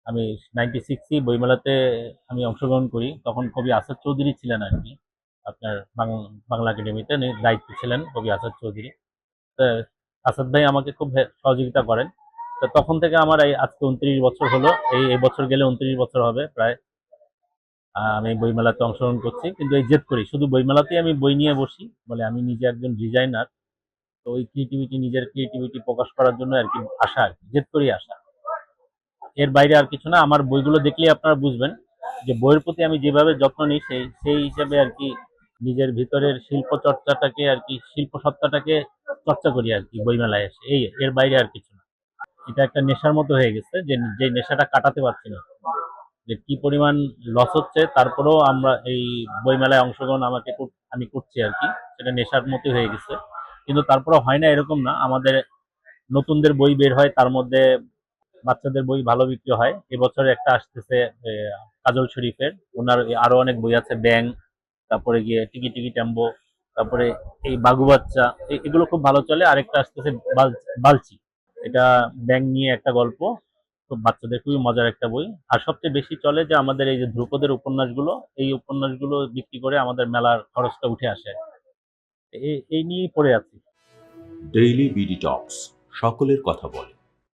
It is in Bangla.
আমি 96 বইমেলাতে আমি অংশগ্রহণ করি। তখন কবি আসাদ চৌধুরী ছিলেন আরকি। আপনার বাংলা একাডেমিতে দায়িত্বে ছিলেন কবি আসাদ চৌধুরী। তো আসাদ ভাই আমাকে খুব সহযোগিতা করেন। তো তখন থেকে আমার এই আজকে 29 বছর হলো। এই বছর গেলে 29 বছর হবে প্রায়। আমি বইমেলাতে অংশগ্রহণ করছি। কিন্তু এই জেদ করি শুধু বইমেলাতেই আমি বই নিয়ে বসি। বলে আমি নিজে একজন ডিজাইনার। তো ওই নিজের ক্রিয়েটিভিটি প্রকাশ করার জন্য আরকি আসা আরকি। জেদ করেই আসা। এর বাইরে আর কিছু না। আমার বইগুলো দেখলেই আপনারা বুঝবেন যে বইয়ের প্রতি আমি যেভাবে যত্ন নিই সেই হিসেবে আরকি নিজের ভিতরের শিল্প চর্চাটাকে আরকি শিল্প সত্তাটাকে চর্চা করি আরকি বইমেলায় এসে। এর বাইরে আর কিছু না। এটা একটা নেশার মতো হয়ে গেছে যে নেশাটা কাটাতে পারছি না। যে কি পরিমাণ লস হচ্ছে তারপরেও আমরা এই বইমেলায় অংশগ্রহণ আমি করছি আরকি। সেটা নেশার মতো হয়ে গেছে। কিন্তু তারপরেও হয় না এরকম না। আমাদের নতুনদের বই বের হয় তার মধ্যে বাচ্চাদের বই ভালো বিক্রি হয়। এবছরে একটা আসতেছে কাজল শরীফের, ওনার আরো অনেক বই আছে, ব্যাং, তারপরে গিয়ে টিকি টিকি ট্যাম্বো, তারপরে এই বাঘু বাচ্চা, এগুলো খুব ভালো চলে। আরেকটা আসতেছে বালচি, এটা ব্যাং নিয়ে একটা গল্প, খুব বাচ্চাদের খুবই মজার একটা বই। আর সবচেয়ে বেশি চলে যে আমাদের এই যে ধ্রুপদের উপন্যাসগুলো, এই উপন্যাসগুলো বিক্রি করে আমাদের মেলার খরচটা উঠে আসে। এই নিয়েই পড়ে আছি। ডেইলি বিডি টকস, সকলের কথা বলে।